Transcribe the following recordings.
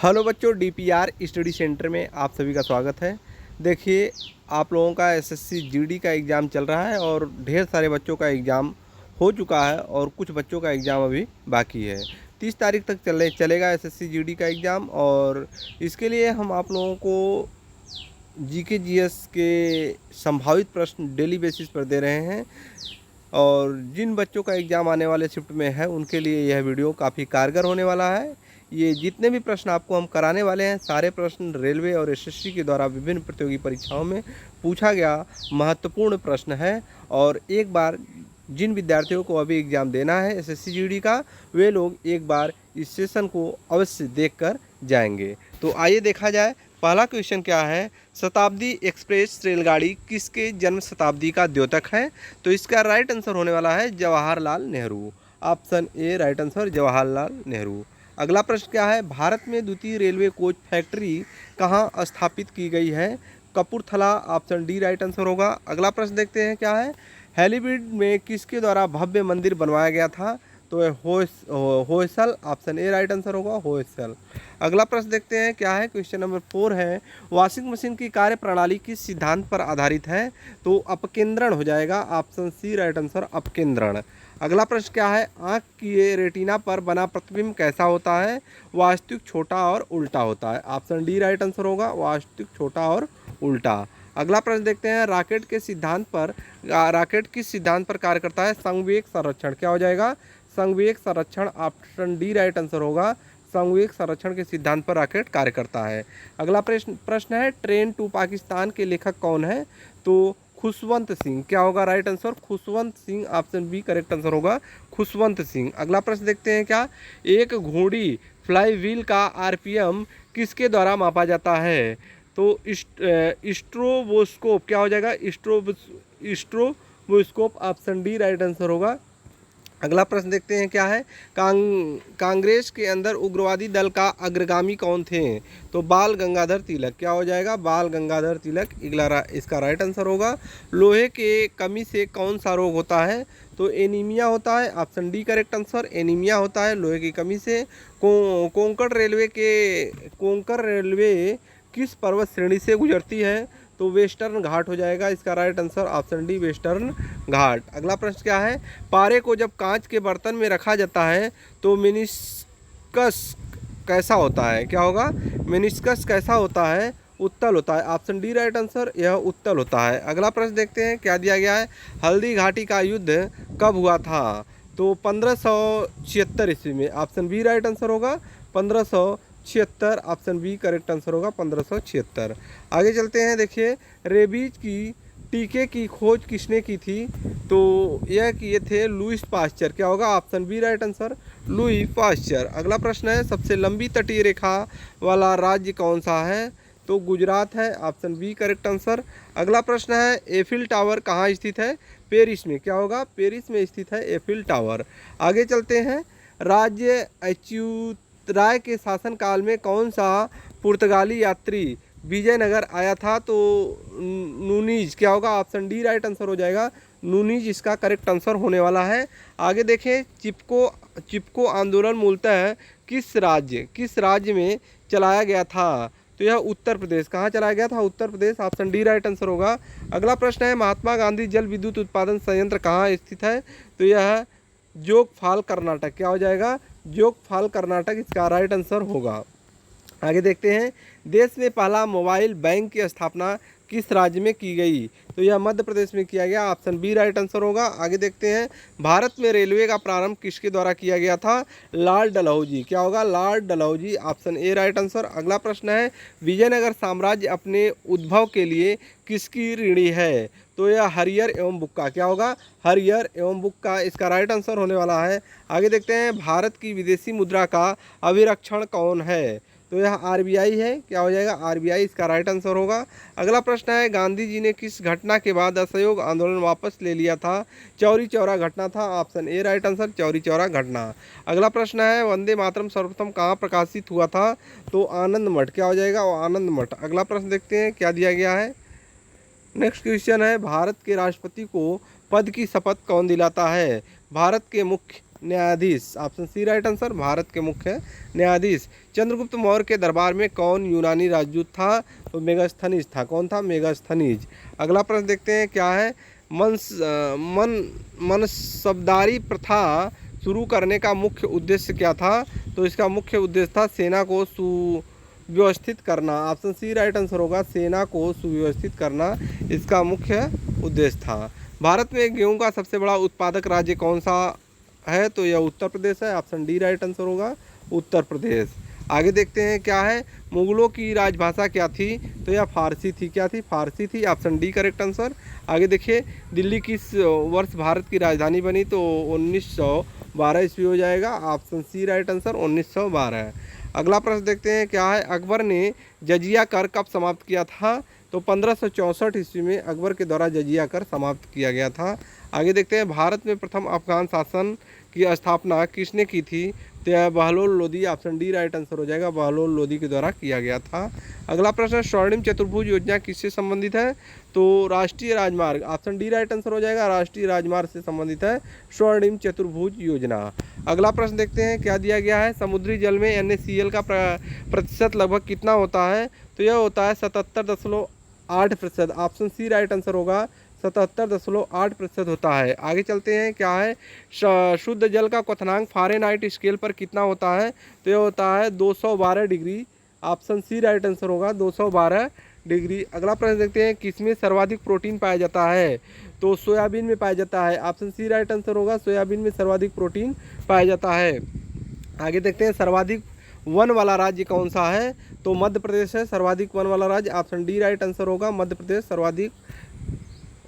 Hello बच्चों, DPR study centre में आप सभी का स्वागत है। देखिए, आप लोगों का एसएससी जीडी का एग्ज़ाम चल रहा है और ढेर सारे बच्चों का एग्ज़ाम हो चुका है और कुछ बच्चों का एग्ज़ाम अभी बाकी है। 30 तारीख तक चलेगा एसएससी जीडी का एग्ज़ाम। और इसके लिए हम आप लोगों को जीके जीएस के संभावित प्रश्न डेली बेसिस पर दे रहे हैं। और जिन बच्चों का एग्ज़ाम आने वाले शिफ्ट में है उनके लिए यह वीडियो काफ़ी कारगर होने वाला है। ये जितने भी प्रश्न आपको हम कराने वाले हैं, सारे प्रश्न रेलवे और एसएससी के द्वारा विभिन्न प्रतियोगी परीक्षाओं में पूछा गया महत्वपूर्ण प्रश्न है। और एक बार जिन विद्यार्थियों को अभी एग्ज़ाम देना है एसएससी जीडी का, वे लोग एक बार इस सेशन को अवश्य देखकर जाएंगे। तो आइए देखा जाए, पहला क्वेश्चन क्या है। शताब्दी एक्सप्रेस रेलगाड़ी किसके जन्म शताब्दी का द्योतक है? तो इसका राइट आंसर होने वाला है Jawaharlal Nehru. Option A right answer, Jawaharlal Nehru. अगला प्रश्न क्या है। भारत में द्वितीय रेलवे कोच फैक्ट्री कहाँ स्थापित की गई है? Kapurthala. Option D right answer होगा। अगला प्रश्न देखते हैं क्या है। हैलीब्रिड में किसके द्वारा भव्य मंदिर बनवाया गया था? तो Hoysala. Option A right answer होगा, होयसल। अगला प्रश्न देखते हैं क्या है। क्वेश्चन नंबर 4 है। वॉशिंग मशीन की कार्य प्रणाली किस सिद्धांत पर आधारित है? तो अपकेंद्रण हो जाएगा। ऑप्शन सी राइट आंसर, अपकेंद्रण। अगला प्रश्न क्या है। आँख की रेटिना पर बना प्रतिबिंब कैसा होता है? वास्तविक, छोटा और उल्टा होता है। ऑप्शन डी राइट आंसर होगा, वास्तविक, छोटा और उल्टा। अगला प्रश्न देखते हैं। रॉकेट किस सिद्धांत पर कार्य करता है? संवेग संरक्षण। क्या हो जाएगा? संवेग संरक्षण। ऑप्शन डी राइट आंसर होगा, संवेग संरक्षण के सिद्धांत पर रॉकेट कार्य करता है। अगला प्रश्न है। ट्रेन टू पाकिस्तान के लेखक कौन है? तो खुशवंत सिंह। क्या होगा right answer? Khushwant Singh. Option B correct answer होगा, खुशवंत सिंह। अगला प्रश्न देखते हैं क्या। एक घोड़ी फ्लाई व्हील का आरपीएम किसके द्वारा मापा जाता है? तो स्ट्रोबोस्कोप। क्या हो जाएगा? Stroboscope. Option D right answer होगा। अगला प्रश्न देखते हैं क्या है। कांग्रेस के अंदर उग्रवादी दल का अग्रगामी कौन थे? तो बाल गंगाधर तिलक। क्या हो जाएगा? बाल गंगाधर तिलक। इसका राइट आंसर होगा। लोहे के कमी से कौन सा रोग होता है? तो एनीमिया होता है। Option D correct answer, anaemia होता है लोहे की कमी से। कोंकण रेलवे किस पर्वत श्रेणी से गुजरती है? तो वेस्टर्न घाट हो जाएगा। इसका right answer option D, western Ghat. अगला प्रश्न क्या है। पारे को जब कांच के बर्तन में रखा जाता है तो मेनिस्कस कैसा होता है? क्या होगा? मेनिस्कस कैसा होता है? उत्तल होता है। ऑप्शन डी राइट आंसर, यह उत्तल होता है। अगला प्रश्न देखते हैं क्या दिया गया है। हल्दी घाटी का युद्ध कब हुआ था? तो 1576 ईस्वी में। ऑप्शन बी राइट आंसर होगा, 1576। ऑप्शन बी करेक्ट आंसर होगा, 1576। आगे चलते हैं। देखिए, रेबीज की टीके की खोज किसने की थी? तो यह किए थे लुईस पास्चर। क्या होगा? Option B right answer, Louis Pasteur. अगला प्रश्न है। सबसे लंबी तटीय रेखा वाला राज्य कौन सा है? तो गुजरात है। Option B correct answer. अगला प्रश्न है। एफिल टावर कहाँ स्थित है? पेरिस में। क्या होगा? पेरिस में स्थित है एफिल टावर। आगे चलते हैं। राज्य अच्युत राय के शासनकाल में कौन सा पुर्तगाली यात्री विजयनगर आया था? तो नूनीज। क्या होगा? ऑप्शन डी राइट आंसर हो जाएगा, नूनीज इसका करेक्ट आंसर होने वाला है। आगे देखें। चिपको आंदोलन मूलतः किस राज्य में चलाया गया था? तो यह उत्तर प्रदेश। कहाँ चलाया गया था? Uttar Pradesh. Option D right answer होगा। अगला प्रश्न है। महात्मा गांधी जल विद्युत उत्पादन संयंत्र कहाँ स्थित है? तो यह जोगफाल कर्नाटक। क्या हो जाएगा? जोगफाल कर्नाटक इसका राइट आंसर होगा। आगे देखते हैं। देश में पहला मोबाइल बैंक की स्थापना किस राज्य में की गई? तो यह मध्य प्रदेश में किया गया। ऑप्शन बी राइट आंसर होगा। आगे देखते हैं। भारत में रेलवे का प्रारंभ किसके द्वारा किया गया था? लॉर्ड डलहौजी। क्या होगा? Lord Dalhousie. Option A right answer. अगला प्रश्न है। विजयनगर साम्राज्य अपने उद्भव के लिए किसकी ऋणी है? तो यह हरियर एवं बुक्का। क्या होगा? हरियर एवं बुक्का इसका राइट आंसर होने वाला है। आगे देखते हैं। भारत की विदेशी मुद्रा का अभिरक्षण कौन है? तो यह आरबीआई है। क्या हो जाएगा? आरबीआई इसका राइट आंसर होगा। अगला प्रश्न है। गांधी जी ने किस घटना के बाद असहयोग आंदोलन वापस ले लिया था? चौरी चौरा घटना था। Option A right answer, Chauri Chaura घटना। अगला प्रश्न है। वंदे मातरम सर्वप्रथम कहाँ प्रकाशित हुआ था? तो आनंद मठ। क्या हो जाएगा? आनंद मठ। अगला प्रश्न देखते हैं क्या दिया गया है। नेक्स्ट क्वेश्चन है। भारत के राष्ट्रपति को पद की शपथ कौन दिलाता है? भारत के मुख्य न्यायाधीश, option C right answer, Bharat के मुख्य न्यायाधीश। चंद्रगुप्त मौर्य के दरबार में कौन यूनानी राजदूत था? तो मेगास्थनीज था। कौन था? मेगास्थनीज। अगला प्रश्न देखते हैं क्या है। मनसबदारी प्रथा शुरू करने का मुख्य उद्देश्य क्या था? तो इसका मुख्य उद्देश्य था सेना को सुव्यवस्थित करना। ऑप्शन सी राइट आंसर होगा, सेना को सुव्यवस्थित करना इसका मुख्य उद्देश्य था। भारत में गेहूं का सबसे बड़ा उत्पादक राज्य कौन सा है? तो यह उत्तर प्रदेश है। ऑप्शन डी राइट आंसर होगा, उत्तर प्रदेश। आगे देखते हैं क्या है। मुगलों की राजभाषा क्या थी? तो यह फारसी थी। क्या थी? फारसी थी। Option D correct answer. आगे देखिए, दिल्ली किस वर्ष भारत की राजधानी बनी? तो 1912 ईस्वी हो जाएगा। Option C right answer, 1912। अगला प्रश्न देखते हैं क्या है। अकबर ने जजिया कर कब समाप्त किया था? तो 1564 ईस्वी में अकबर के द्वारा जजिया कर समाप्त किया गया था। आगे देखते हैं, भारत में प्रथम अफगान शासन की स्थापना किसने की थी? तो यह Bahlol Lodi. Option D right answer हो जाएगा, बहलोल लोदी के द्वारा किया गया था। अगला प्रश्न, स्वर्णिम चतुर्भुज योजना किससे संबंधित है? तो राष्ट्रीय राजमार्ग। ऑप्शन डी राइट आंसर हो जाएगा, राष्ट्रीय राजमार्ग से संबंधित है स्वर्णिम चतुर्भुज योजना। अगला प्रश्न देखते हैं क्या दिया गया है। समुद्री जल में NaCl का प्रतिशत लगभग कितना होता है? तो यह होता है 77.8%। ऑप्शन सी राइट आंसर होगा, 77.8% होता है। आगे चलते हैं क्या है। शुद्ध जल का क्वथनांक फ़ारेनहाइट स्केल पर कितना होता है? तो यह होता है 212 degree. Option C right answer होगा, 212 डिग्री। अगला प्रश्न देखते हैं, किसमें सर्वाधिक प्रोटीन पाया जाता है? तो सोयाबीन में पाया जाता है। ऑप्शन सी राइट आंसर होगा, सोयाबीन में सर्वाधिक प्रोटीन पाया जाता है। आगे देखते हैं, सर्वाधिक वन वाला राज्य कौन सा है? तो मध्य प्रदेश है सर्वाधिक वन वाला राज्य। ऑप्शन डी राइट आंसर होगा, मध्य प्रदेश सर्वाधिक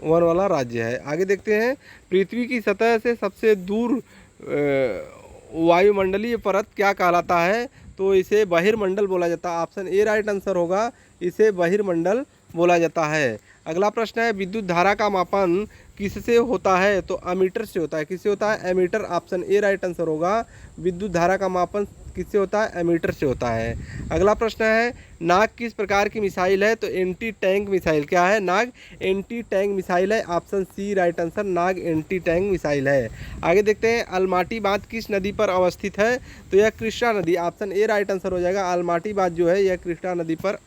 वन वाला राज्य है। आगे देखते हैं, पृथ्वी की सतह से सबसे दूर वायुमंडलीय परत क्या कहलाता है? तो इसे बहिर्मंडल बोला जाता है। ऑप्शन ए राइट आंसर होगा, इसे बहिर्मंडल बोला जाता है। अगला प्रश्न है, विद्युत धारा का मापन किससे होता है? तो अमीटर से होता है। किससे होता है? Ammeter. Option A right answer होगा, विद्युत धारा का मापन किससे होता है? एमीटर से होता है। अगला प्रश्न है, नाग किस प्रकार की मिसाइल है? तो एंटी टैंक मिसाइल। क्या है? नाग एंटी टैंक मिसाइल है। ऑप्शन सी राइट आंसर, नाग एंटी टैंक मिसाइल है। आगे देखते हैं, अलमाटी बांध किस नदी पर अवस्थित है? तो यह कृष्णा नदी। ऑप्शन ए राइट आंसर हो जाएगा, अलमाटी बांध जो है यह कृष्णा नदी पर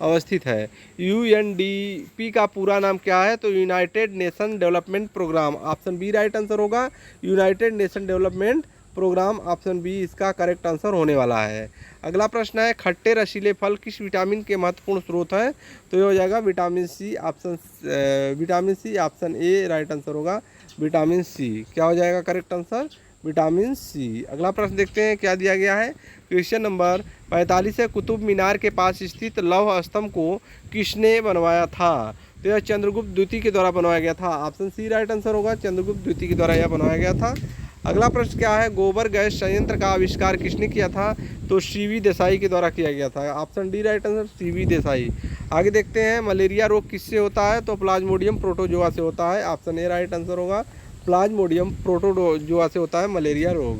अवस्थित है। UNDP का पूरा नाम क्या है? तो United Nation Development Programme. Option B right answer होगा, United Nation Development Programme. Option B इसका करेक्ट आंसर होने वाला है। अगला प्रश्न है, खट्टे रसीले फल किस विटामिन के महत्वपूर्ण स्रोत हैं? तो ये हो जाएगा vitamin C. Vitamin C. Option A right answer होगा, विटामिन सी। क्या हो जाएगा करेक्ट आंसर? Vitamin C. अगला प्रश्न देखते हैं क्या दिया गया है। क्वेश्चन नंबर 45 है, कुतुब मीनार के पास स्थित लौह स्तंभ को किसने बनवाया था? तो यह चंद्रगुप्त द्वितीय के द्वारा बनवाया गया था। ऑप्शन सी राइट आंसर होगा, चंद्रगुप्त द्वितीय के द्वारा यह बनवाया गया था। अगला प्रश्न क्या है, गोबर गैस संयंत्र का आविष्कार किसने किया था? तो CV देसाई के द्वारा किया गया था। Option D right answer, CV Desai. आगे देखते हैं, मलेरिया रोग किससे होता है? तो प्लाज्मोडियम प्रोटोजोआ से होता है। ऑप्शन ए राइट आंसर होगा, प्लाज्मोडियम प्रोटोजोआ से होता है मलेरिया रोग।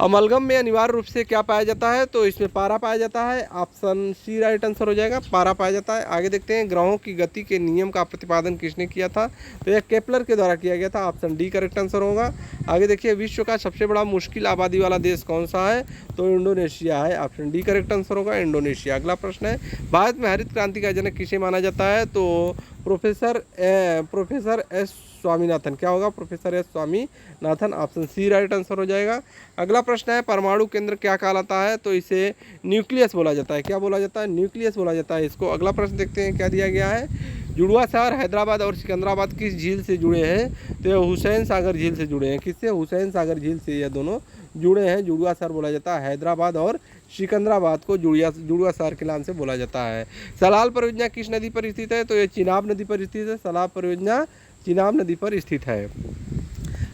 अमलगम में अनिवार्य रूप से क्या पाया जाता है? तो इसमें पारा पाया जाता है। ऑप्शन सी राइट आंसर हो जाएगा, पारा पाया जाता है। आगे देखते हैं, ग्रहों की गति के नियम का प्रतिपादन किसने किया था? तो यह केपलर के द्वारा किया गया था। ऑप्शन डी करेक्ट आंसर होगा। आगे देखिए, विश्व का सबसे बड़ा मुश्किल आबादी वाला देश कौन सा है? तो इंडोनेशिया है। ऑप्शन डी करेक्ट आंसर होगा, इंडोनेशिया। अगला प्रश्न है, भारत में हरित क्रांति का जनक किसे माना जाता है? तो प्रोफेसर एस स्वामीनाथन। क्या होगा? Professor S Swaminathan. Option C right answer हो जाएगा। अगला प्रश्न है, परमाणु केंद्र क्या कहलाता है? तो इसे न्यूक्लियस बोला जाता है। क्या बोला जाता है? न्यूक्लियस बोला जाता है इसको। अगला प्रश्न देखते हैं क्या दिया गया है। जुड़वा शहर हैदराबाद और सिकंदराबाद किस झील से जुड़े हैं? तो ये हुसैन सागर झील से जुड़े हैं। किससे? हुसैन सागर झील से यह दोनों जुड़े हैं। जुड़वा शहर बोला जाता है हैदराबाद, और सिकंदराबाद को जुड़वा शहर के नाम से बोला जाता है। सलाल परियोजना किस नदी पर स्थित है? तो ये चिनाब नदी पर स्थित है। सलाल परियोजना चिनाब नदी पर स्थित है।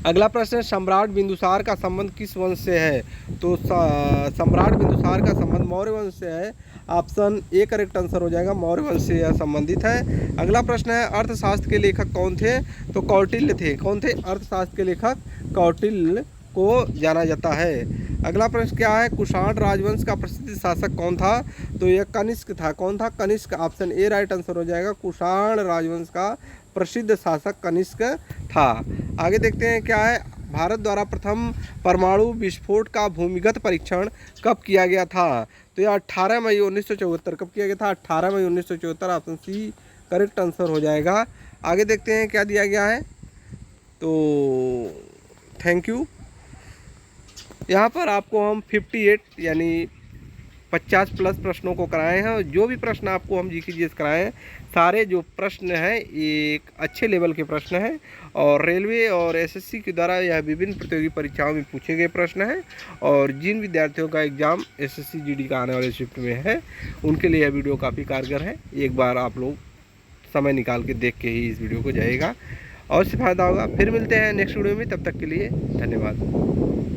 अगला प्रश्न, सम्राट बिंदुसार का संबंध किस वंश से है? तो सम्राट बिंदुसार का संबंध मौर्य वंश से है। ऑप्शन ए करेक्ट आंसर हो जाएगा, मौर्य वंश से यह संबंधित है। अगला प्रश्न है, अर्थशास्त्र के लेखक कौन थे? तो कौटिल्य थे। कौन थे? अर्थशास्त्र के लेखक कौटिल्य को जाना जाता है। अगला प्रश्न क्या है, कुषाण राजवंश का प्रसिद्ध शासक कौन था? तो यह कनिष्क था। कौन था? Kanishka. Option A right answer हो जाएगा, कुषाण राजवंश का प्रसिद्ध शासक कनिष्क था। आगे देखते हैं क्या है, भारत द्वारा प्रथम परमाणु विस्फोट का भूमिगत परीक्षण कब किया गया था? तो यह 18 मई 1974। कब किया गया था? 18 मई 1974। ऑप्शन सी करेक्ट आंसर हो जाएगा। आगे देखते हैं क्या दिया गया है। तो थैंक यू। यहाँ पर आपको हम 58 यानी 50 प्लस प्रश्नों को कराए हैं, और जो भी प्रश्न आपको हम जीके जीएस कराए हैं सारे जो प्रश्न हैं एक अच्छे लेवल के प्रश्न हैं, और रेलवे और एसएससी के द्वारा यह विभिन्न प्रतियोगी परीक्षाओं में पूछे गए प्रश्न हैं। और जिन विद्यार्थियों का एग्ज़ाम एसएससी जीडी का आने वाले शिफ्ट में है उनके लिए यह वीडियो काफ़ी कारगर है। एक बार आप लोग समय निकाल के देख के ही इस वीडियो को जाइएगा, और से फ़ायदा होगा। फिर मिलते हैं नेक्स्ट वीडियो में, तब तक के लिए धन्यवाद।